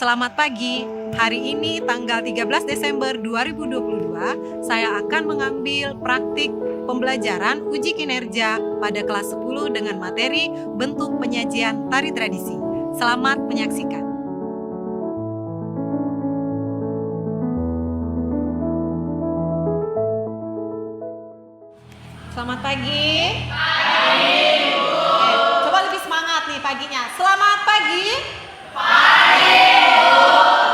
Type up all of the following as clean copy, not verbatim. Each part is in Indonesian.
Selamat pagi. Hari ini tanggal 13 Desember 2022, saya akan mengambil praktik pembelajaran uji kinerja pada kelas 10 dengan materi bentuk penyajian tari tradisi. Selamat menyaksikan. Selamat pagi. Coba lebih semangat nih paginya. Selamat pagi.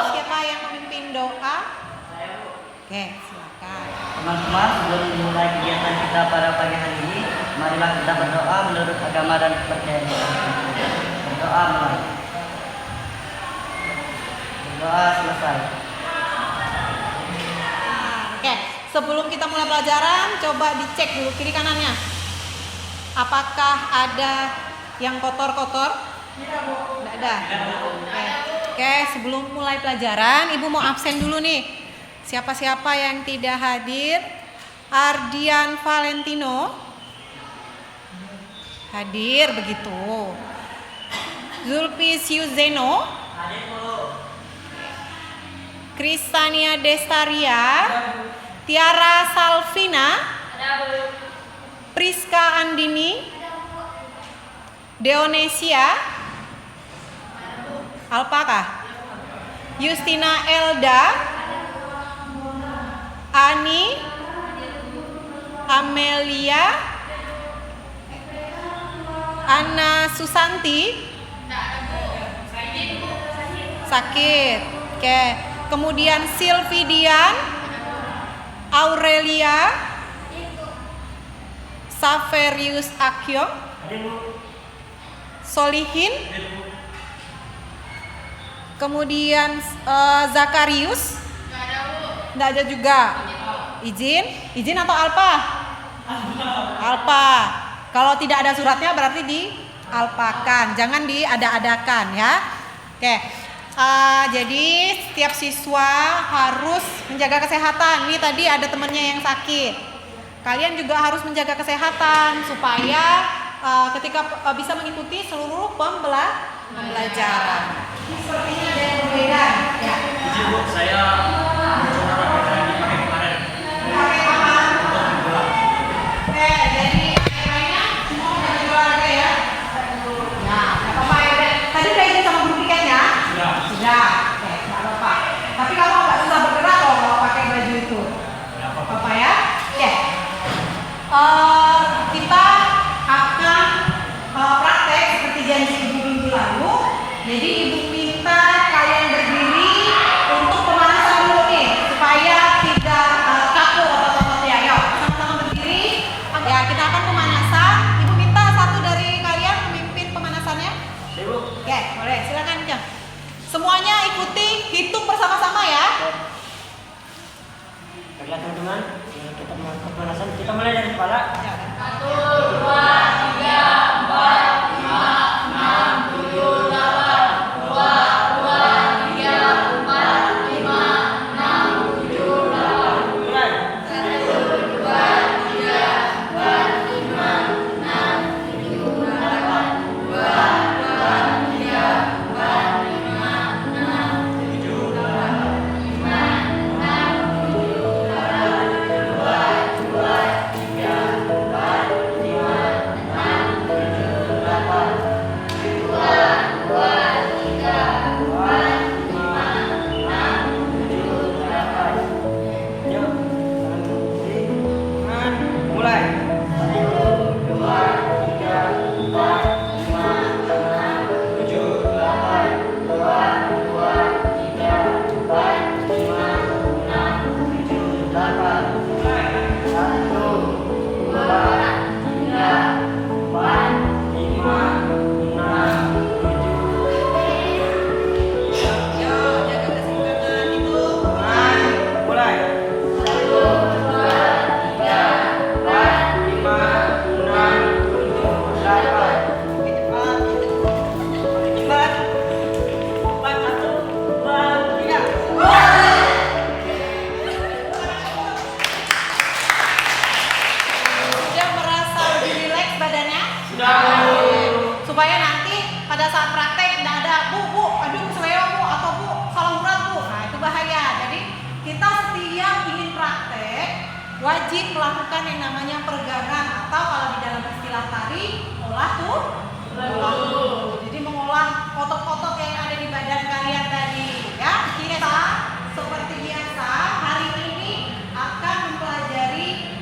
Siapa yang memimpin doa? Oke, silakan. Teman-teman, sebelum memulai kegiatan kita pada pagi hari ini, marilah kita berdoa menurut agama dan kepercayaan kita. Berdoa mulai. Berdoa selesai. Oke, sebelum kita mulai pelajaran, coba dicek dulu kiri kanannya. Apakah ada yang kotor-kotor? Tidak ada. Oke, sebelum mulai pelajaran, Ibu mau absen dulu nih. Siapa-siapa yang tidak hadir? Ardian Valentino hadir begitu. Zulpisius Zeno, Kristania Destaria, Tiara Salvina, Priska Andini, Deonesia, Alpaka, Justina Elda, Ani, Amelia, Anna Susanti, sakit. Oke, kemudian Silvidian, Aurelia, Saverius Akyo, Solihin, kemudian Zakarius, tidak ada juga. Izin atau Alpa? Alpa. Kalau tidak ada suratnya berarti dialpakan, jangan diada-adakan ya. Oke. Jadi setiap siswa harus menjaga kesehatan. Ini tadi ada temannya yang sakit. Kalian juga harus menjaga kesehatan supaya ketika bisa mengikuti seluruh pembelajaran. Ini sepertinya ada yang berbeda ya. Izin Bu, saya mencoba rapid yang dipakai kemarin. Pakai apa? Oke, jadi lainnya semua udah olahraga ya. Nah, nggak apa-apa ya. Tadi udah izin sama guru tiketnya? Sudah. Oke, nggak apa-apa. Tapi kamu nggak susah bergerak loh kalau pakai baju itu. Nggak apa-apa ya. Oke. Kita akan praktek seperti janji ibu minggu lalu. Jadi ibu minta kalian berdiri untuk pemanasan dulu nih, supaya tidak kaku otot-ototnya. Yuk, sama-sama berdiri. Ya, kita akan pemanasan. Ibu minta satu dari kalian memimpin pemanasannya. Oke, boleh. Silakan, Cang. Semuanya ikuti, hitung bersama-sama ya. Baiklah teman-teman, kita melakukan pemanasan. Kita mulai dari kepala. 1, 2, 3, 4, 5, 6, 7, 8. 2, 2, 3, 4, 5, 6, 7, 8. Mulai. 1, 2, 3, 4, 5, 6, 7, 8. 2, 2, 3, 4, 5, 6, 7, 8. 5, 6, 7, 8. 2, 2, 3, 4, 5, 6, 7, 8. 2, 2, 3, 4, 5, 6, 7, 8. Yuk, sekarang berdiri. Mulai. 1, 2, 3, 4, 5, 6, 7, 8. 2, 2, 3, 4, 5, 6, 7, 8. 1, 2, 3, 4, 5, 6, 7. Yuk, jaga keseimbangan itu. Mulai. 1, 2, 3, 4, 5, 6, 7, 8. Cepat. Cepat. 4, 1, 2, 3. Sudah merasa lebih rileks badannya? Sudah. Supaya nanti pada saat praktek tidak ada bu, aduh seleo bu atau bu wajib melakukan yang namanya peregangan atau kalau di dalam istilah tari olah tuh. Jadi mengolah otot-otot yang ada di badan kalian tadi ya. Kita seperti biasa hari ini akan mempelajari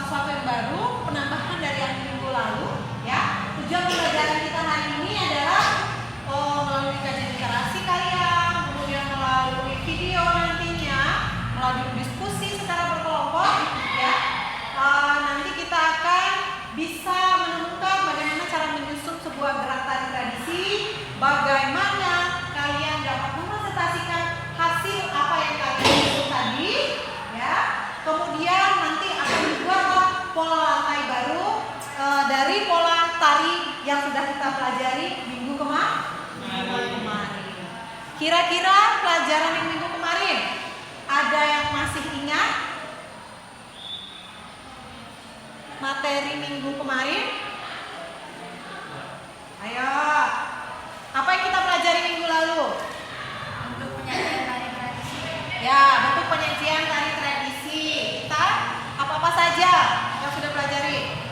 sesuatu yang baru, penambahan dari yang minggu lalu ya. Tujuan pembelajaran kita hari ini adalah melalui kajian literasi kalian, kemudian melalui video nantinya, melalui diskusi secara berkelompok ya. Nanti kita akan bisa menemukan bagaimana cara menyusun sebuah gerak tari tradisi, bagaimana kalian dapat mempresentasikan hasil apa yang kalian susun tadi ya. Kemudian nanti akan dibuatlah pola lantai baru dari pola tari yang sudah kita pelajari minggu kemarin. Kira-kira pelajaran yang minggu kemarin ada yang masih ingat materi minggu kemarin? Ayo, apa yang kita pelajari minggu lalu? Untuk penyajian tari tradisi. Ya, bentuk penyajian tari tradisi. Kita apa-apa saja yang sudah pelajari?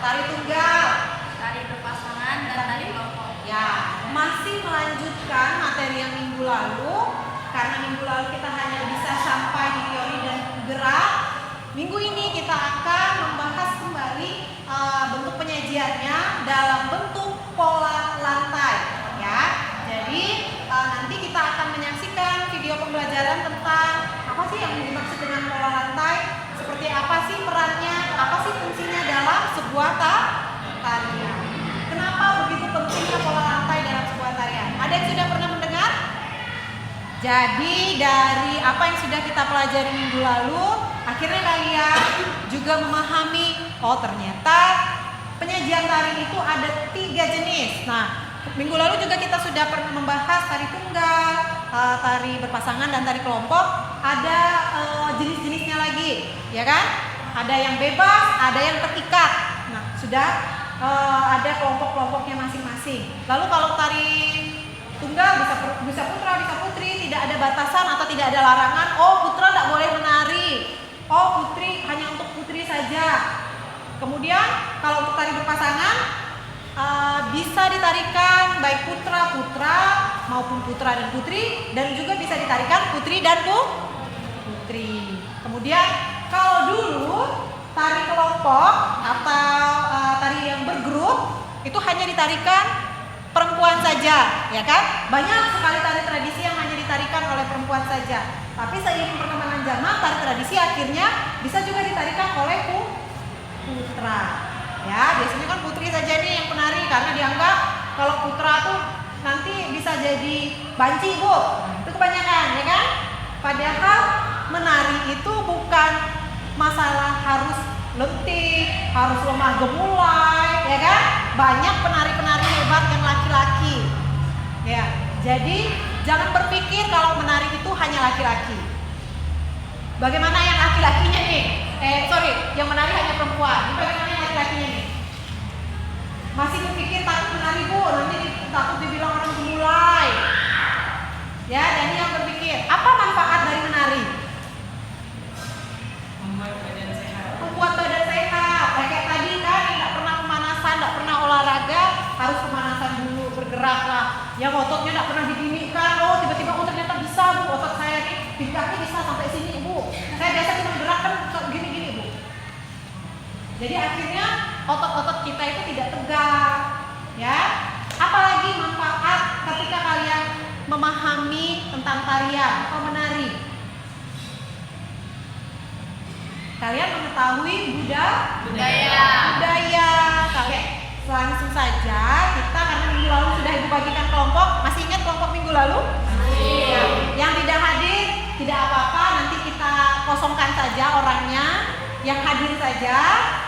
Tari tunggal, tari berpasangan, dan tari kelompok. Ya, masih melanjutkan materi yang minggu lalu. Karena minggu lalu kita hanya bisa sampai di teori dan gerak. Minggu ini kita akan membahas kembali bentuk penyajiannya dalam bentuk pola lantai ya. Jadi nanti kita akan menyaksikan video pembelajaran tentang apa sih yang dimaksud dengan pola lantai, seperti apa sih perannya, apa sih fungsinya dalam sebuah tarian. Kenapa begitu pentingnya pola lantai dalam sebuah tarian? Ada yang sudah pernah mendengar? Jadi dari apa yang sudah kita pelajari minggu lalu, akhirnya kalian juga memahami, oh ternyata penyajian tari itu ada 3 jenis. Nah, minggu lalu juga kita sudah pernah membahas tari tunggal, tari berpasangan, dan tari kelompok. Ada jenis-jenisnya lagi, ya kan? Ada yang bebas, ada yang terikat. Nah, sudah ada kelompok-kelompoknya masing-masing. Lalu kalau tari tunggal bisa putra, bisa putri, tidak ada batasan atau tidak ada larangan. Oh, putra tidak boleh menari. Oh, putri hanya untuk putri saja. Kemudian kalau untuk tari berpasangan bisa ditarikan baik putra maupun putra dan putri, dan juga bisa ditarikan putri dan putri. Kemudian kalau dulu tari kelompok atau tari yang bergrup itu hanya ditarikan perempuan saja, ya kan? Banyak sekali tari tradisi yang hanya ditarikan oleh perempuan saja. Tapi seiring perkembangan zaman, tari tradisi akhirnya bisa juga ditarikan oleh putra. Ya, biasanya kan putri saja nih yang penari karena dianggap kalau putra tuh nanti bisa jadi banci, Bu. Itu kebanyakan, ya kan? Padahal menari itu bukan masalah harus letih, harus lemah gemulai, ya kan? Banyak penari-penari hebat yang laki-laki. Ya, jadi jangan berpikir kalau menari itu hanya laki-laki. Bagaimana yang laki-lakinya nih? Yang menari hanya perempuan. Bagaimana yang laki-lakinya nih? Masih berpikir takut menari, Bu, nanti takut dibilang orang gemulai. Ya, jadi yang berpikir, apa manfaat dari menari? Membuat badan sehat. Kayak tadi kan, tidak pernah pemanasan, tidak pernah olahraga, harus pemanasan dulu, bergerak lah. Yang ototnya tidak pernah diginikan, oh tiba-tiba oh ternyata bisa, Bu, otot saya nih pinggangnya bisa sampai sini, Bu. Saya biasa cuma gerak kan gini-gini, Bu. Jadi akhirnya otot-otot kita itu tidak tegak, ya. Apalagi manfaat ketika kalian memahami tentang tarian atau menari. Kalian mengetahui budaya. Kalian langsung saja kita, karena minggu lalu sudah Ibu bagikan kelompok. Masih ingat kelompok minggu lalu? Ya. Yang tidak hadir tidak apa-apa, nanti kita kosongkan saja orangnya. Yang hadir saja,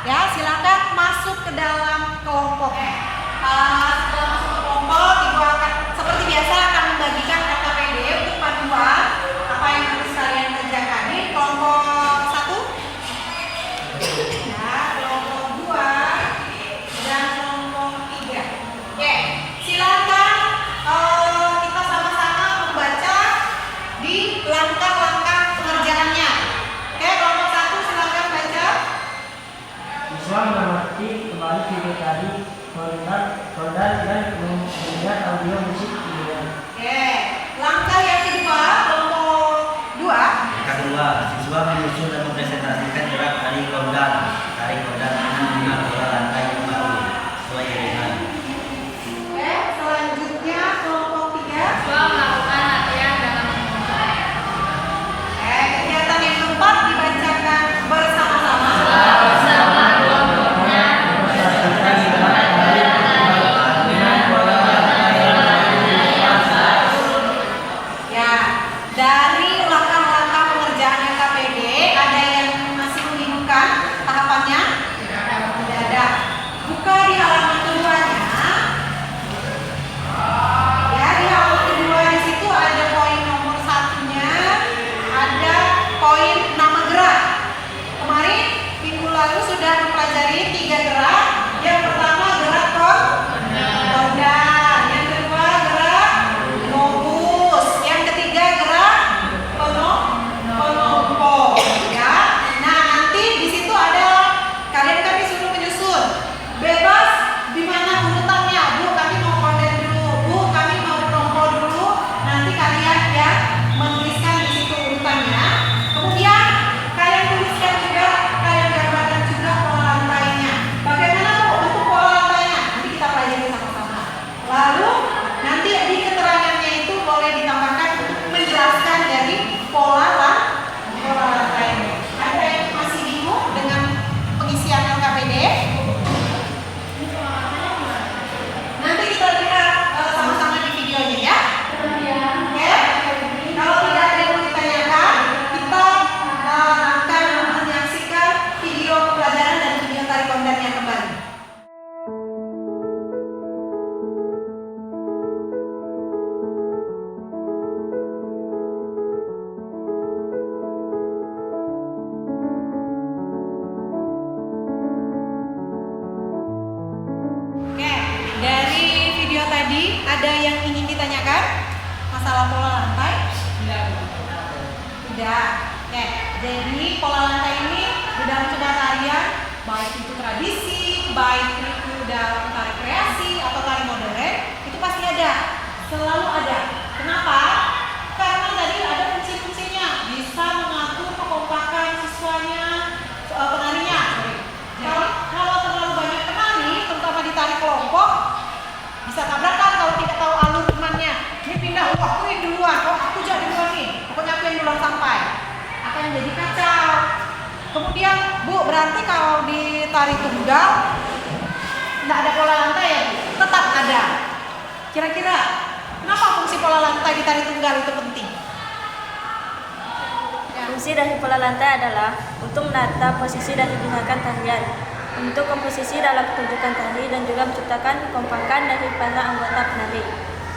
ya silakan masuk ke dalam kelompok. Setelah masuk ke kelompok, Ibu akan seperti biasa akan membagikan KKPD untuk panduan apa yang harus kalian kerjakan. Ini kelompok 1, ya, kelompok 2, dan kelompok 3. Oke, silakan kita sama-sama membaca di langkah-langkah pengerjaannya. Oke, kelompok 1 silakan. mengamati kembali video tadi, koordinat dan mendengar audio musik video. Oke, langkah yang kedua, kelompok 2. Kedua, siswa menyusun dan mempresentasikan gerak tarik kondan dengan pola lantai yang baru sesuai iringan. Oke, selanjutnya kelompok 3. Siswa melakukan latihan dalam mengumpulkan. Kegiatan yang keempat dibacakan bersama-sama. Bersama kelompoknya Ya, dari langkah-langkah pengerjaan LKPD ada yang masih membingungkan tahapannya? Tidak ada. Buka di halaman keduanya. Ya, di halaman kedua di situ ada poin nomor 1-nya, ada poin nama gerak. Kemarin minggu lalu sudah mempelajari 3 gerak. Yang pertama gerak kondan, yang kedua gerak globus, yang ketiga gerak penompo. Ya, nah nanti di situ ada kalian kan disuruh menyusun, bebas di mana urutannya. Bu, kami mau kondan dulu. Bu, kami mau penompo dulu. Nanti kalian ya menuliskan di situ urutannya. Kemudian kalian tuliskan juga, kalian gambarkan juga pola lantainya. Bagaimana Bu untuk pola lantainya? Nanti kita pelajari sama-sama. Lalu nanti di keterangannya itu boleh ditambahkan untuk menjelaskan dari pola lantainya. Ada yang masih bingung dengan pengisian LKPD? Nanti kita lihat sama-sama di videonya ya. Oke? Kalau tidak ada yang mau ditanyakan, kita akan menyaksikan video pembelajaran dan video tarik kondannya kembali. Oke, dari video tadi ada yang ingin ditanyakan? Masalah pola lantai? Tidak. Oke, jadi pola lantai ini di dalam sebuah tarian, baik itu tradisi, baik itu dalam tari kreasi atau tari modern, itu pasti ada, selalu ada. Kenapa? Karena tadi ada fungsi-fungsinya, bisa mengatur kekompakan siswanya, penarinya. Kalau terlalu banyak penari, terutama di tari kelompok, bisa tabrakan kalau tidak tahu alur temannya. Ini pindah, aku yang duluan, aku jadi duluan nih. Pokoknya aku yang duluan sampai. Akan jadi kacau. Kemudian, Bu, berarti kalau di tari tunggal tidak ada pola lantai ya, Bu? Tetap ada. Kira-kira kenapa fungsi pola lantai di tari tunggal itu penting? Fungsi dari pola lantai adalah untuk menata posisi dan gerakan tarian, untuk komposisi dalam pertunjukan tari dan juga menciptakan kekompakan dari para anggota penari.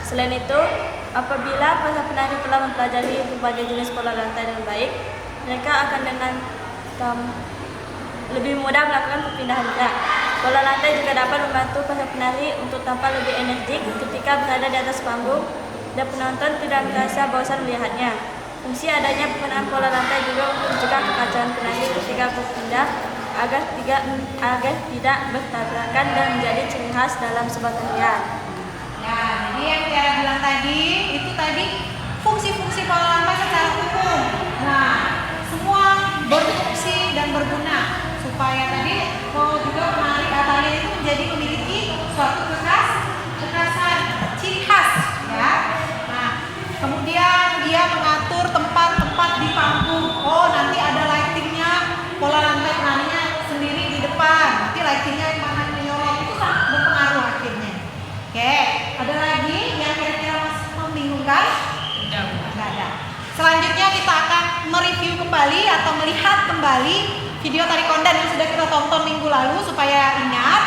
Selain itu, apabila para penari telah mempelajari berbagai jenis pola lantai dengan baik, mereka akan dengan lebih mudah melakukan perpindahan gerak. Pola lantai juga dapat membantu para penari untuk tampil lebih energik ketika berada di atas panggung dan penonton tidak merasa bosan melihatnya. Fungsi adanya penggunaan pola lantai juga untuk mencegah kekacauan penari ketika berpindah agar tidak bertabrakan dan menjadi ciri khas dalam sebuah tarian. Ya, jadi yang Tiara bilang tadi, itu tadi fungsi-fungsi pola lantai secara umum. Nah, semua berfungsi dan berguna supaya tadi juga penari tarian itu menjadi memiliki suatu kekhasan, ciri khas, ya. Nah, kemudian dia mengatur tempat-tempat di panggung. Oh, nanti ada lightingnya, pola lantai penarinya sendiri di depan. Nanti lightingnya yang mana menyorot, itu sangat berpengaruh akhirnya. Oke, ada lagi yang kira-kira masih membingungkan? Tidak ada. Selanjutnya kita akan mereview kembali atau melihat kembali video tari kondan yang sudah kita tonton minggu lalu supaya ingat.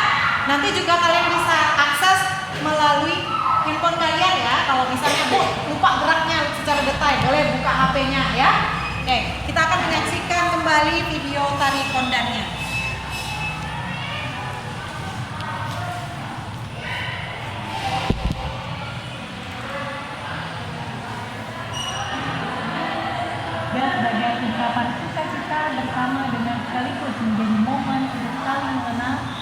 Nanti juga kalian bisa akses melalui handphone kalian ya. Kalau misalnya Bu lupa geraknya secara detail, boleh buka HP-nya ya. Oke, kita akan menyaksikan kembali video tari kondannya. Dan sebagai ungkapan sukacita bersama dengan sekaligus menjadi momen untuk saling mengenal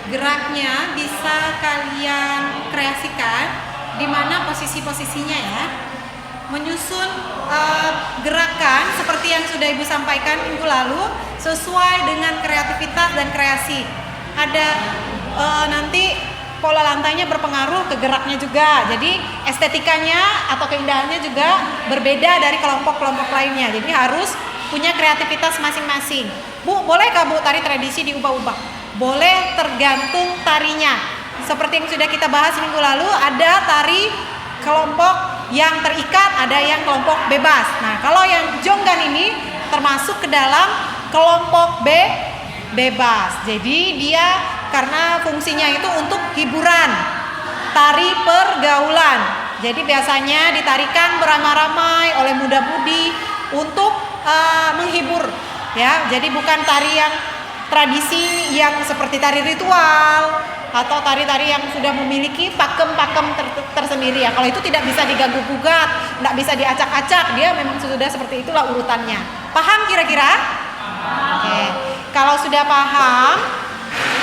geraknya bisa kalian kreasikan di mana posisi-posisinya ya. Menyusun gerakan seperti yang sudah Ibu sampaikan minggu lalu sesuai dengan kreativitas dan kreasi. Ada nanti pola lantainya berpengaruh ke geraknya juga. Jadi estetikanya atau keindahannya juga berbeda dari kelompok-kelompok lainnya. Jadi harus punya kreativitas masing-masing. Bu, bolehkah Bu tari tradisi diubah-ubah? Boleh, tergantung tarinya. Seperti yang sudah kita bahas minggu lalu, ada tari kelompok yang terikat, ada yang kelompok bebas. Nah, kalau yang jonggan ini termasuk ke dalam kelompok bebas. Jadi dia karena fungsinya itu untuk hiburan, tari pergaulan. Jadi biasanya ditarikan beramai-ramai oleh muda-mudi untuk menghibur, ya. Jadi bukan tari yang tradisi yang seperti tari ritual atau tari-tari yang sudah memiliki pakem-pakem tersendiri ya. Kalau itu tidak bisa diganggu-gugat, tidak bisa diacak-acak, dia memang sudah seperti itulah urutannya. Paham kira-kira? Oke. Kalau sudah paham,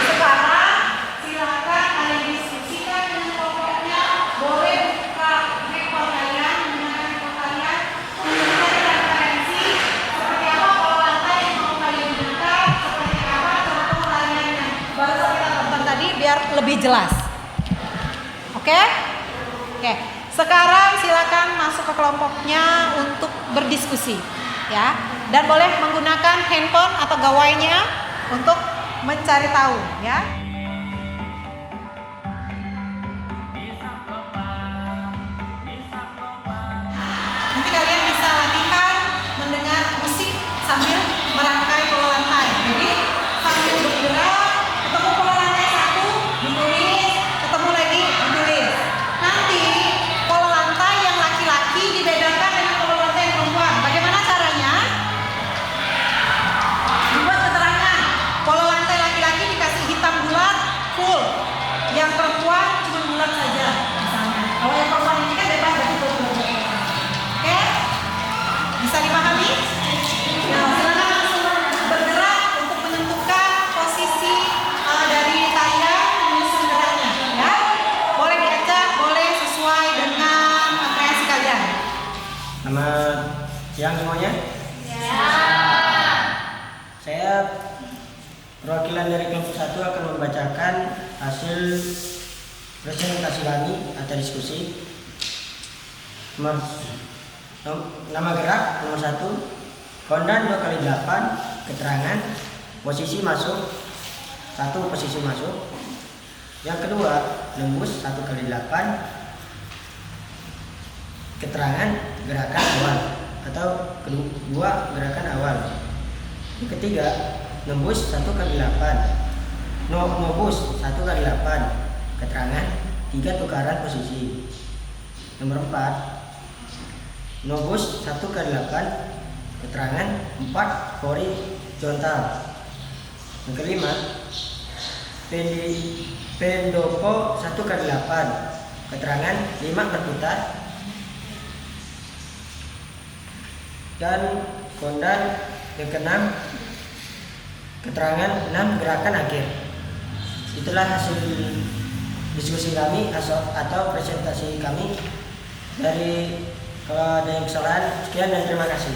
sekarang silakan kalian diskusikan dengan kelompoknya. Boleh buka handphone kalian, menggunakan handphone kalian untuk mencari referensi seperti apa pola lantai yang mau kalian gunakan, seperti apa contoh latihan yang baru kita tonton tadi biar lebih jelas. Oke? Oke. Sekarang silakan masuk ke kelompoknya untuk berdiskusi, ya. Dan boleh menggunakan handphone atau gawainya untuk mencari tahu, ya. Nanti kalian bisa latihan mendengar musik sambil merangkai pola lantai. Jadi sambil bergerak, ketemu pola lantai satu, ditulis, ketemu lagi, ditulis. Nanti pola lantai yang laki-laki dibedakan dengan pola lantai yang perempuan. Bagaimana caranya? Dibuat keterangan. Pola lantai laki-laki dikasih hitam bulat full, yang perempuan cuma bulat saja misalnya. Kalau yang perempuan ini kan bebas dari full. Oke? Bisa dipahami? Nah, silakan langsung bergerak untuk menentukan posisi dari tarian menyusun geraknya, ya. Boleh diacak, boleh sesuai dengan kreasi kalian. Selamat siang semuanya. Saya perwakilan dari kelompok 1 akan membacakan hasil presentasi kami atau diskusi. Nama gerak nomor 1, kondan 2x8, keterangan, posisi masuk, 1 posisi masuk. Yang kedua, nembus 1x8, keterangan gerakan awal atau kedua gerakan awal. Yang ketiga, nembus 1x8, nobus 1x8, keterangan 3 tukaran posisi. Nomor 4, nobus 1x8, keterangan 4 horizontal. Yang kelima, pendopo 1x8, keterangan 5 berputar. Dan kondan yang keenam, keterangan 6 gerakan akhir. Itulah hasil diskusi kami atau presentasi kami. Kalau ada yang kesalahan, sekian dan terima kasih.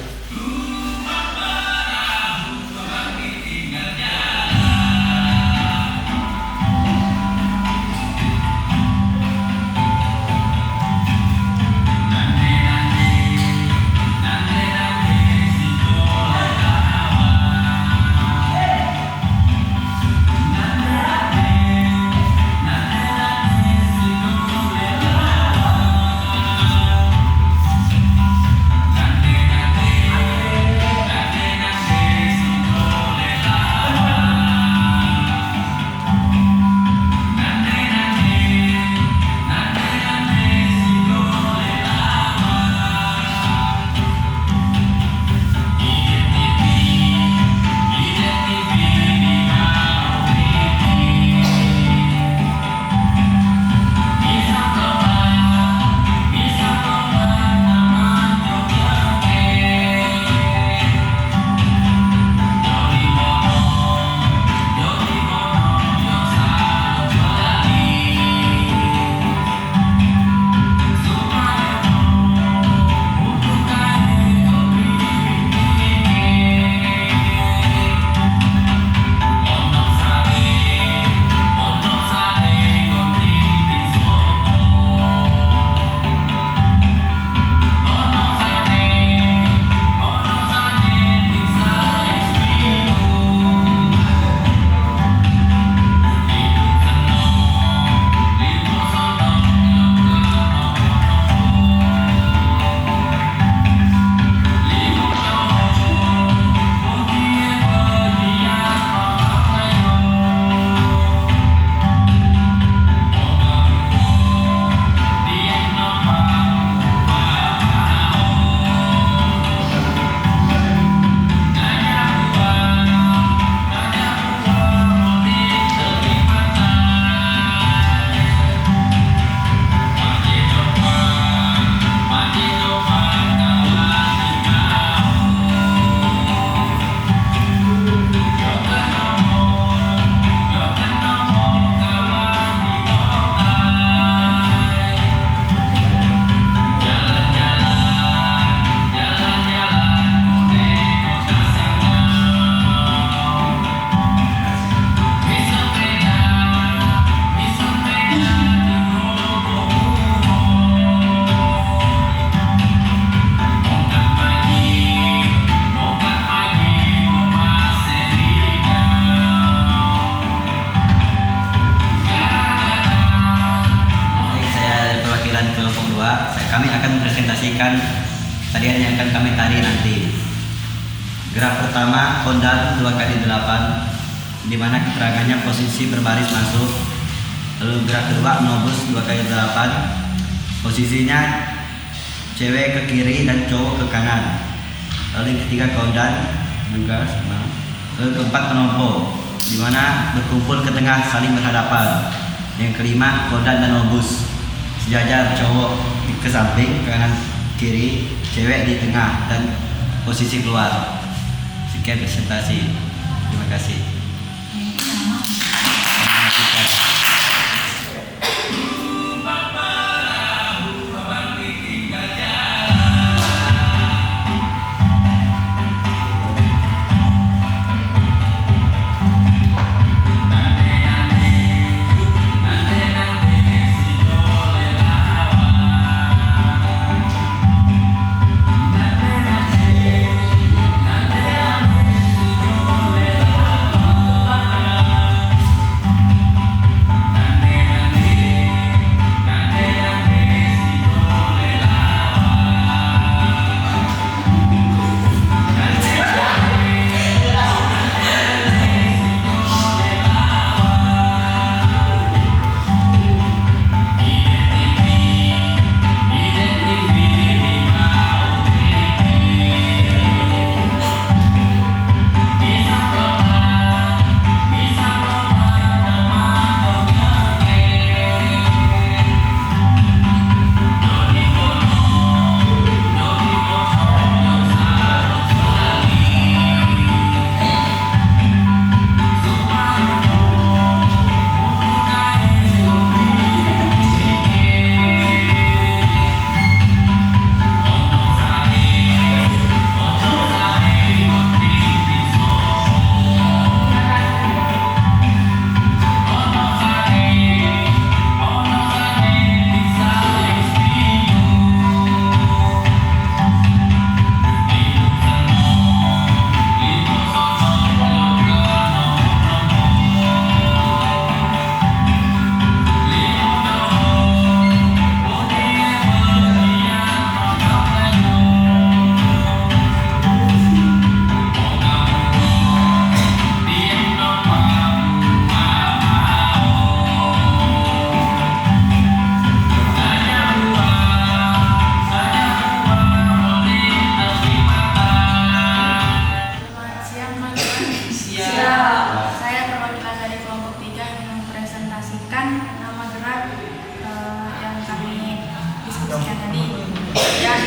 presentasikan tarian yang akan kami tari nanti. Gerak pertama kondan 2x8, di mana keterangannya posisi berbaris masuk. Lalu gerak kedua nobus 2x8, posisinya cewek ke kiri dan cowok ke kanan. Lalu yang ketiga kondan juga sama. Lalu keempat penompo, di mana berkumpul ke tengah saling berhadapan. Yang kelima kondan dan nobus, sejajar, cowok ke samping kanan kiri, cewek di tengah dan posisi keluar. Sekian presentasi. Terima kasih.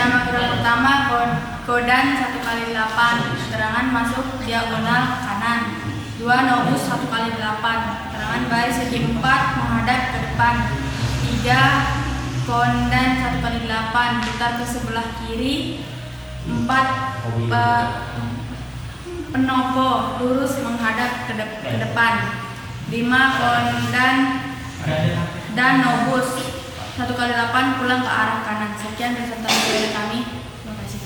Nama gerak pertama kodan 1x8, keterangan masuk diagonal kanan. 2 nobus 1x8, keterangan baris segi 4 menghadap ke depan. 3 kondan 1x8, putar ke sebelah kiri. 4 penopo lurus menghadap ke depan. 5 kondan dan nobus 1x8 pulang ke arah kanan. Sekian presentasi dari kami. Terima kasih.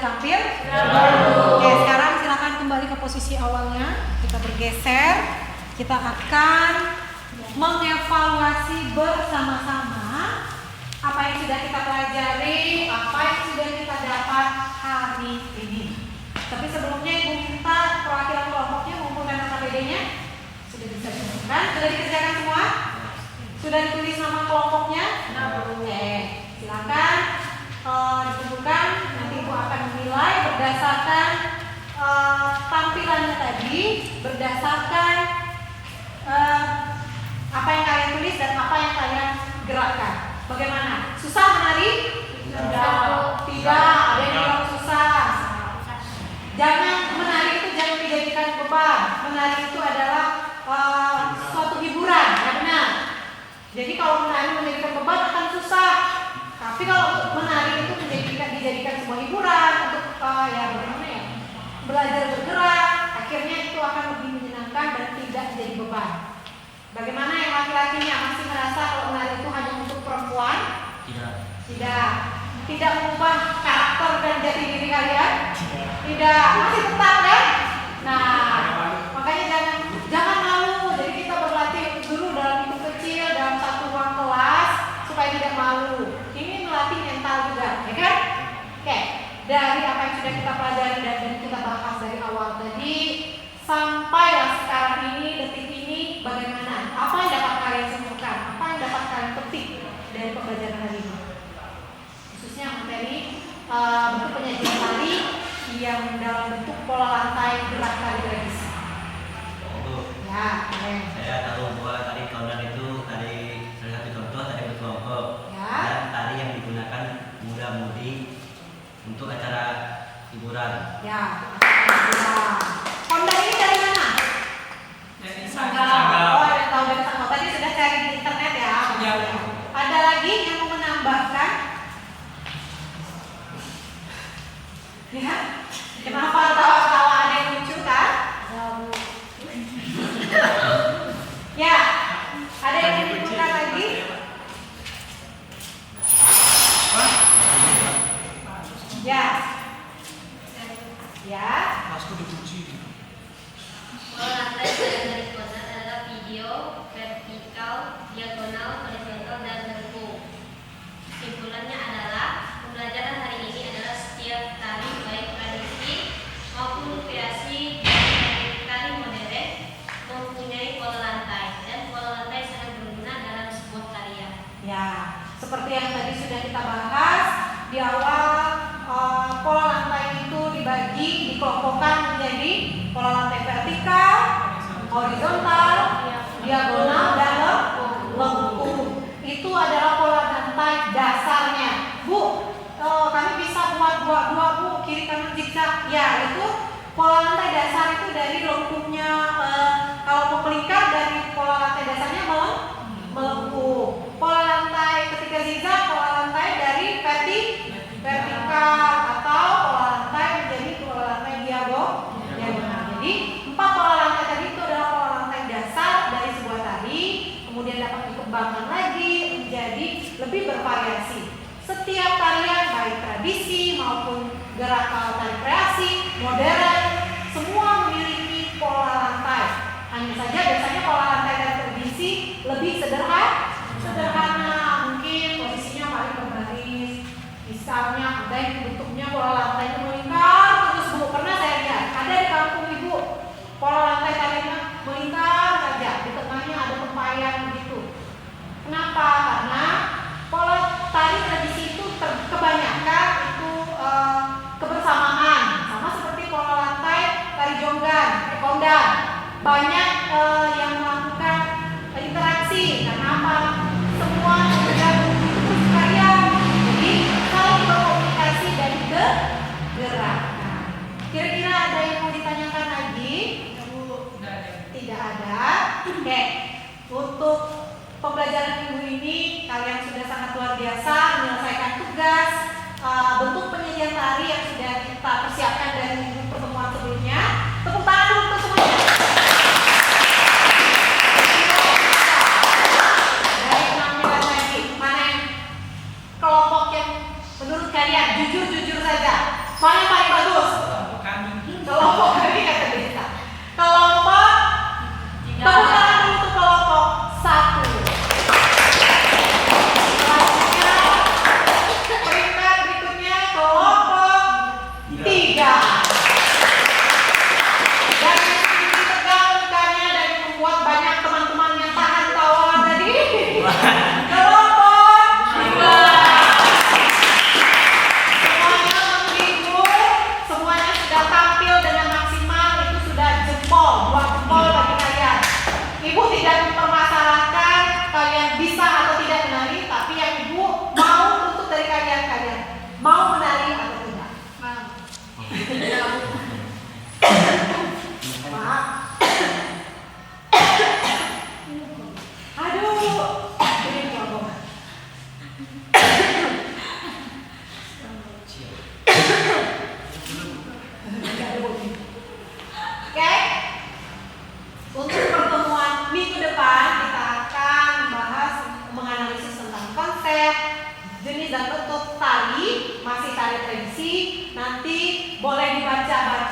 hampir? Oke, sekarang silakan kembali ke posisi awalnya. Kita bergeser. Kita akan mengevaluasi bersama-sama apa yang sudah kita pelajari, apa yang sudah kita dapat hari ini. Tapi sebelumnya Ibu minta perwakilan kelompoknya mengumpulkan KPD-nya. Sudah bisa dikumpulkan? Sudah dikerjakan semua? Sudah ditulis nama kelompoknya? Oke, silakan dikumpulkan. Nanti Ibu akan menilai berdasarkan tampilannya tadi, berdasarkan apa yang kalian tulis dan apa yang kalian gerakkan. Bagaimana? Susah menari? Tidak. Ada yang bilang susah. Jangan menari itu jangan dijadikan beban. Menari itu adalah suatu hiburan, ya benar. Jadi kalau menari menjadikan beban akan susah. Tapi kalau menari itu dijadikan sebuah hiburan untuk ya bagaimana ya, belajar bergerak, akhirnya itu akan lebih menyenangkan dan tidak jadi beban. Bagaimana yang laki-lakinya masih merasa kalau menari itu hanya untuk perempuan? Tidak mengubah karakter dan jati diri kalian? Tidak, masih tetap kan? Nah, makanya jangan malu. Jadi kita berlatih dulu dalam hidup kecil, dalam satu ruang kelas supaya tidak malu. Ini melatih mental juga, ya kan? Oke, dari apa yang sudah kita pelajari dan kita bahas dari awal tadi sampailah sekarang ini, detik ini, bagaimana? Apa yang dapat kalian simpulkan? Apa yang dapat kalian petik dari pembelajaran hari ini? Khususnya materi bentuk penyajian tari yang dalam bentuk pola lantai gerak tari tradisi. Ya, keren. Saya tahu bahwa tari kondan itu tari salah satu contoh tari berkelompok dan tari yang digunakan muda-mudi untuk acara hiburan. Ya, kondan ini dari mana? Sanggau. Oh, yang tahu dari Sanggau. Tadi sudah cari di internet ya. Ada lagi yang mau menambahkan? Ya, kenapa tawa-tawa ada yang lucu kan? Ya, ada yang mau menambahkan lagi? Ya. Ya. Pola lantai pada garis kotak adalah video, vertikal, diagonal, horizontal, dan lengkung. Kesimpulannya adalah pembelajaran hari ini adalah setiap tari baik tradisi maupun kreasi tari modern mempunyai pola lantai dan pola lantai sangat berguna dalam sebuah karya. Ya, seperti yang tadi sudah kita bahas di awal, pola lantai itu dikelompokkan menjadi pola lantai vertikal, horizontal, diagonal, dan lengkung. Itu adalah pola lantai dasarnya. Bu, kami bisa buat dua Bu, kiri kanan zigzag. Ya, itu pola lantai dasar itu dari lengkungnya. Kalau mau melingkar dari pola lantai dasarnya melengkung. Pola lantai ketika zigzag, pola lantai dari vertikal atau pola lantai menjadi pola lantai diagonal. Jadi 4 pola lantai tadi itu adalah pola lantai dasar dari sebuah tari, kemudian dapat dikembangkan lagi menjadi lebih bervariasi. Setiap tarian baik tradisi maupun gerakan tari kreasi, modern, semua memiliki pola lantai. Hanya saja biasanya pola lantai dari tradisi lebih sederhana, mungkin posisinya paling berbaris. Misalnya ada yang bentuknya pola lantainya melingkar terus Bu, pernah saya lihat ada di kampung Ibu pola lantai tarinya melingkar saja, di tengahnya ada tempayan begitu. Kenapa? Karena pola tari tradisi itu kebanyakan itu kebersamaan, sama seperti pola lantai tari jonggan, kondan. Banyak yang melakukan interaksi. Karena apa? Semua bergabung terus karya. Jadi saling berkomunikasi dan bergerak. Kira-kira ada yang mau ditanyakan lagi? Tidak ada. Oke. Untuk pembelajaran minggu ini kalian sudah sangat luar biasa menyelesaikan tugas bentuk penyajian tari yang sudah kita persiapkan dari minggu pertemuan sebelumnya. Tepuk tangan dulu untuk semuanya. Dari penampilan lagi, mana yang kelompok yang menurut kalian jujur saja, mana yang paling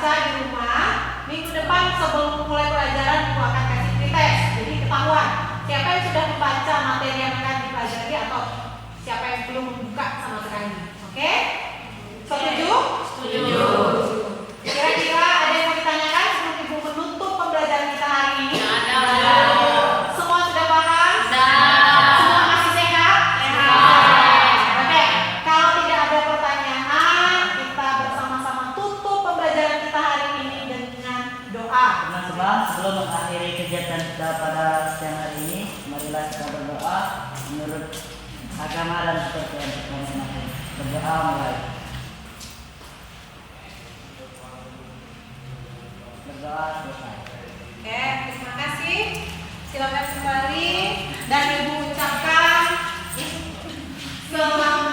membaca di rumah. Minggu depan sebelum mulai pelajaran Ibu akan kasih pretest. Jadi ketahuan siapa yang sudah membaca materi yang akan dipelajari atau siapa yang belum membuka sama sekali. Oke? Setuju? Setuju. Kira-kira ada yang mau ditanyakan sebelum Ibu menutup pembelajaran kita hari ini? Ada. Semua sudah paham? Semua masih sehat? Oke. Kalau tidak ada pertanyaan, kita bersama-sama tutup pembelajaran kita hari ini dengan doa. Teman-teman, sebelum mengakhiri kegiatan kita pada siang hari ini, marilah kita berdoa menurut agama dan kepercayaan kita masing-masing. Berdoa mulai. Berdoa selesai. Oke, terima kasih. Silakan kembali dan Ibu ucapkan selamat